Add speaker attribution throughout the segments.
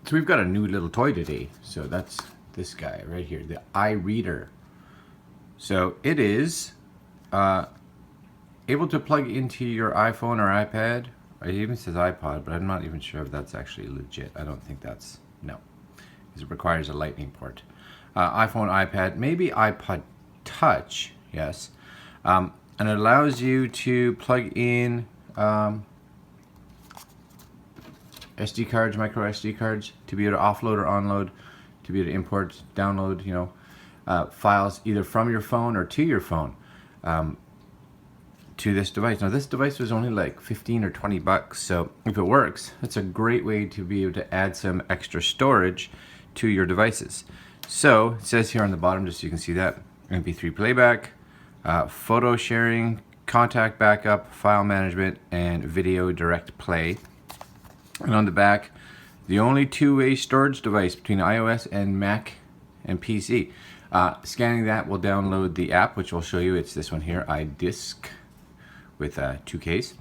Speaker 1: So we've got a new little toy today. So that's this guy right here, the iReader. So it is able to plug into your iPhone or iPad. It even says iPod, but I'm not even sure if that's actually legit. I don't think that's, no. Because it requires a lightning port. iPhone, iPad, maybe iPod Touch, yes. And it allows you to plug in SD cards, micro SD cards, to be able to offload or onload, to be able to import, download, files either from your phone or to your phone to this device. Now this device was only like 15 or 20 bucks, so if it works, it's a great way to be able to add some extra storage to your devices. So it says here on the bottom, just so you can see that, MP3 playback, photo sharing, contact backup, file management, and video direct play. And on the back, the only two-way storage device between iOS and Mac and PC. Scanning that will download the app, which will show you. It's this one here, iDisk, with 2Ks.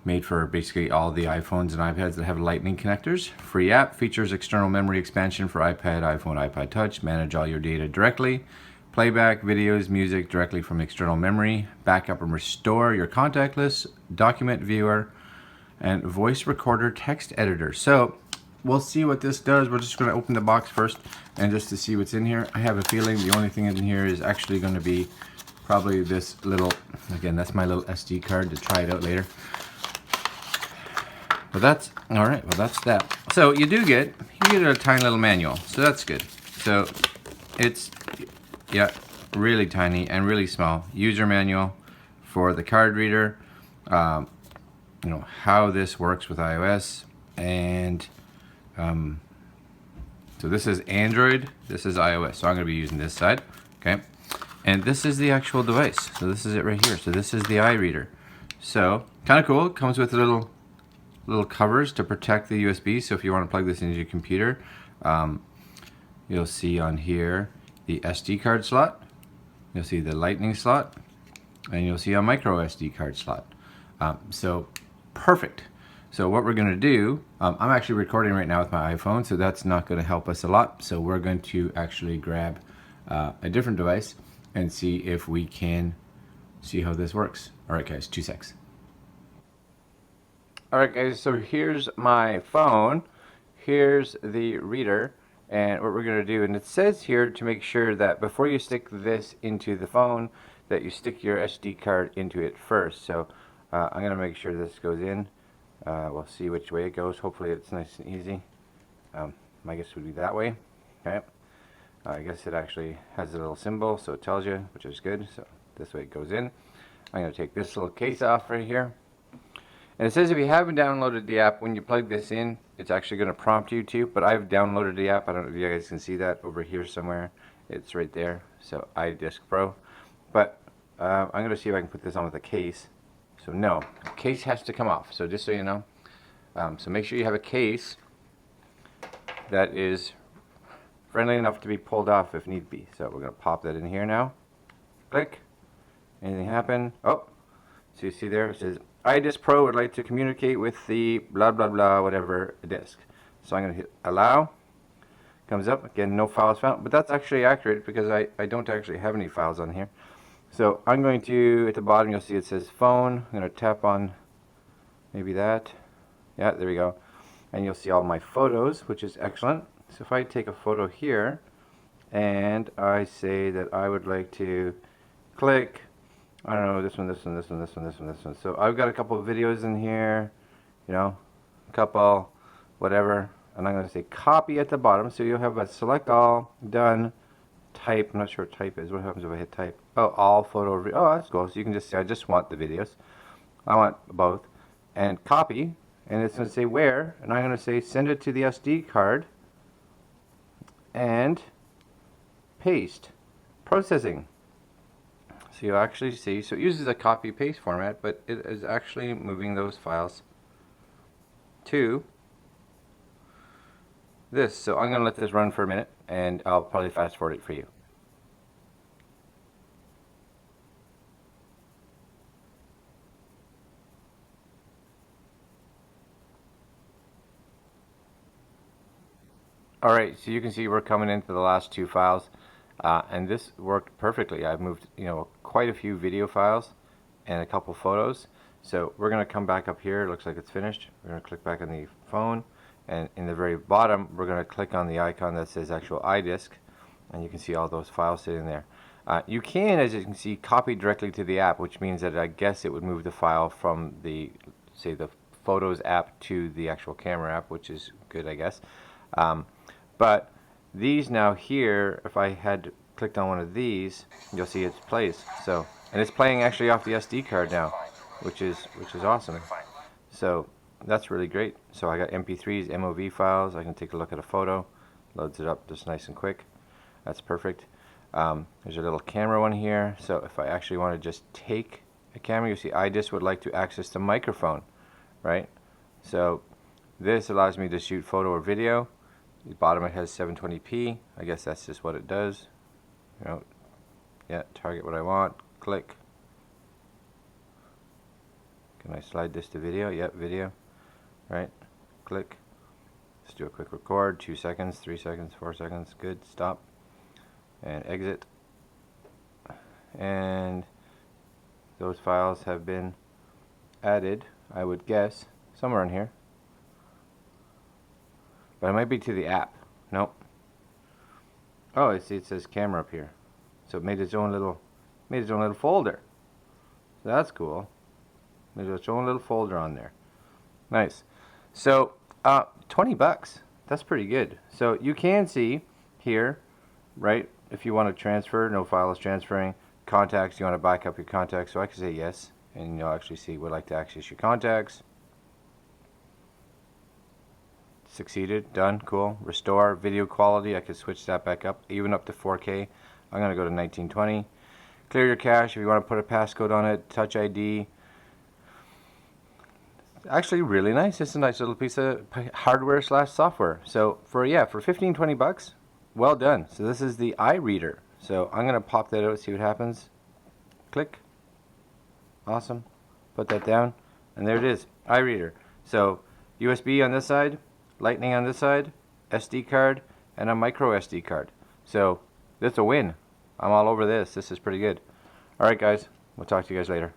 Speaker 1: Made for basically all the iPhones and iPads that have lightning connectors. Free app, features external memory expansion for iPad, iPhone, iPod Touch. Manage all your data directly. Playback videos, music directly from external memory. Backup and restore your contact list. Document viewer. And voice recorder text editor. So we'll see what this does. We're just going to open the box first and just to see what's in here. I have a feeling the only thing in here is actually going to be probably this little, again, that's my little SD card to try it out later. But that's, all right, well that's that. So you get a tiny little manual, so that's good. So it's, yeah, really tiny and really small. User manual for the card reader, how this works with iOS, and so this is Android, this is iOS, so I'm going to be using this side, okay? And this is the actual device, so this is it right here. So this is the iReader. So kind of cool. It comes with little covers to protect the USB. So if you want to plug this into your computer, you'll see on here the SD card slot, you'll see the lightning slot, and you'll see a micro SD card slot. So perfect. So what we're going to do, I'm actually recording right now with my iPhone, so that's not going to help us a lot. So we're going to actually grab a different device and see if we can see how this works. All right, guys, 2 secs. All right, guys, so here's my phone. Here's the reader. And what we're going to do, and it says here to make sure that before you stick this into the phone, that you stick your SD card into it first. So I'm going to make sure this goes in. We'll see which way it goes. Hopefully it's nice and easy. My guess would be that way. Okay. I guess it actually has a little symbol, so it tells you, which is good. So this way it goes in. I'm going to take this little case off right here. And it says if you haven't downloaded the app, when you plug this in, it's actually going to prompt you to, but I've downloaded the app. I don't know if you guys can see that over here somewhere. It's right there. So iDisk Pro. But I'm going to see if I can put this on with a case. So no, the case has to come off. So just so you know, so make sure you have a case that is friendly enough to be pulled off if need be. So we're going to pop that in here now. Click. Anything happen? Oh, so you see there it says iDisk Pro would like to communicate with the blah blah blah whatever disk. So I'm going to hit allow. Comes up again, no files found, but that's actually accurate because I don't actually have any files on here. So I'm going to, at the bottom you'll see it says phone. I'm going to tap on maybe that. Yeah, there we go. And you'll see all my photos, which is excellent. So if I take a photo here and I say that I would like to click, I don't know, this one, this one, this one, this one, this one, this one. So I've got a couple of videos in here, a couple, whatever. And I'm going to say copy at the bottom. So you'll have a select all, done, type. I'm not sure what type is. What happens if I hit type? Oh, all photo. Oh, that's cool. So you can just say, I just want the videos. I want both. And copy. And it's going to say where. And I'm going to say send it to the SD card. And paste. Processing. So you actually see. So it uses a copy paste format, but it is actually moving those files to this. So I'm going to let this run for a minute, and I'll probably fast forward it for you. Alright, so you can see we're coming into the last two files, and this worked perfectly. I've moved, quite a few video files and a couple photos. So we're going to come back up here. It looks like it's finished. We're going to click back on the phone, and in the very bottom we're going to click on the icon that says actual iDisk, and you can see all those files sitting there. You can, as you can see, copy directly to the app, which means that I guess it would move the file from the, say, the Photos app to the actual camera app, which is good, I guess. But these now here, if I had clicked on one of these, you'll see it plays. So, and it's playing actually off the SD card now, which is awesome. So that's really great. So I got MP3s, MOV files. I can take a look at a photo, loads it up just nice and quick. That's perfect. There's a little camera one here. So if I actually want to just take a camera, you see iDisk would like to access the microphone, right? So this allows me to shoot photo or video. The bottom it has 720p. I guess that's just what it does. Yeah, target what I want. Click. Can I slide this to video? Yep, video. Right. Click. Let's do a quick record. 2 seconds, 3 seconds, 4 seconds. Good. Stop. And exit. And those files have been added, I would guess, somewhere in here. But it might be to the app. Nope. Oh, I see it says camera up here. So it made its own little folder. So that's cool. Made its own little folder on there. Nice. So 20 bucks. That's pretty good. So you can see here, right, if you want to transfer, no file is transferring. Contacts, you want to back up your contacts. So I can say yes, and you'll actually see would like to access your contacts. Succeeded, done, cool. Restore video quality, I could switch that back up, even up to 4K. I'm going to go to 1920. Clear your cache if you want to put a passcode on it. Touch ID. Actually really nice. It's a nice little piece of hardware slash software. So for 15-20 bucks, well done. So this is the iReader. So I'm going to pop that out, see what happens. Click. Awesome. Put that down, and there it is, iReader. So USB on this side, Lightning on this side, SD card, and a micro SD card. So that's a win. I'm all over this. This is pretty good. Alright guys, we'll talk to you guys later.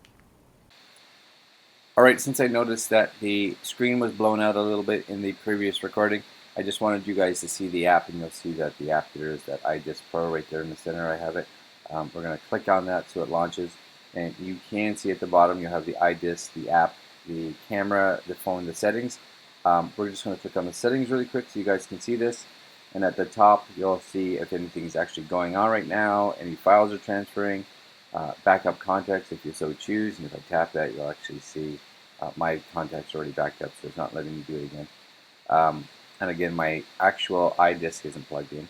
Speaker 2: Alright, since I noticed that the screen was blown out a little bit in the previous recording, I just wanted you guys to see the app, and you'll see that the app here is that iDisk Pro right there in the center. I have it. We're going to click on that so it launches, and you can see at the bottom you have the iDisk, the app, the camera, the phone, the settings. We're just going to click on the settings really quick so you guys can see this, and at the top you'll see if anything's actually going on right now, any files are transferring, backup contacts if you so choose, and if I tap that you'll actually see my contacts already backed up, so it's not letting me do it again. And again, my actual iDisk isn't plugged in.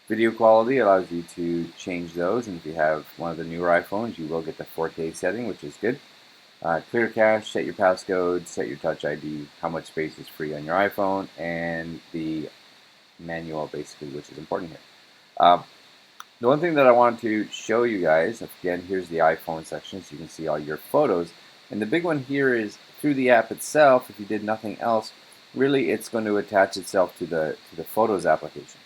Speaker 2: Video quality allows you to change those, and if you have one of the newer iPhones you will get the 4K setting, which is good. Clear cache, set your passcode, set your Touch ID, how much space is free on your iPhone, and the manual basically, which is important here. The one thing that I wanted to show you guys, again, here's the iPhone section, so you can see all your photos. And the big one here is through the app itself, if you did nothing else, really it's going to attach itself to the Photos application.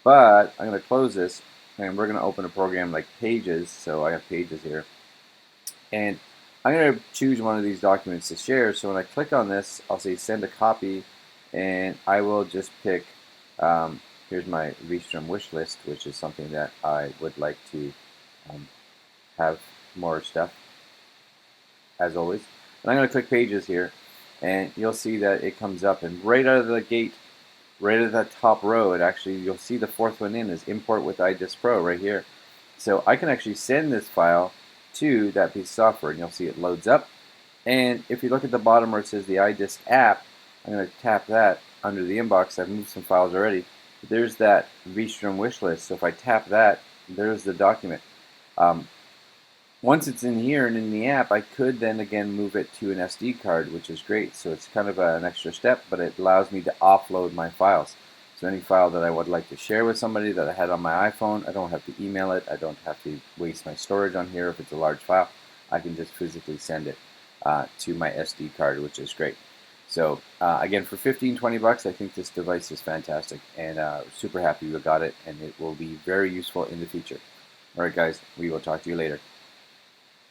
Speaker 2: But I'm going to close this, and we're going to open a program like Pages, so I have Pages here. And I'm going to choose one of these documents to share, so when I click on this, I'll say send a copy, and I will just pick, here's my Restream wish list, which is something that I would like to have more stuff, as always. And I'm going to click Pages here, and you'll see that it comes up, and right out of the gate, right at that top row, you'll see the fourth one in is Import with iDisk Pro right here. So I can actually send this file to that piece of software, and you'll see it loads up. And if you look at the bottom where it says the iDisk app, I'm going to tap that under the inbox. I've moved some files already. There's that Restream wish list. So if I tap that, there's the document. Once it's in here and in the app, I could then again move it to an SD card, which is great. So it's kind of an extra step, but it allows me to offload my files. So any file that I would like to share with somebody that I had on my iPhone, I don't have to email it. I don't have to waste my storage on here if it's a large file. I can just physically send it to my SD card, which is great. So again, for 15-20 bucks, I think this device is fantastic, and super happy we got it, and it will be very useful in the future. All right, guys, we will talk to you later.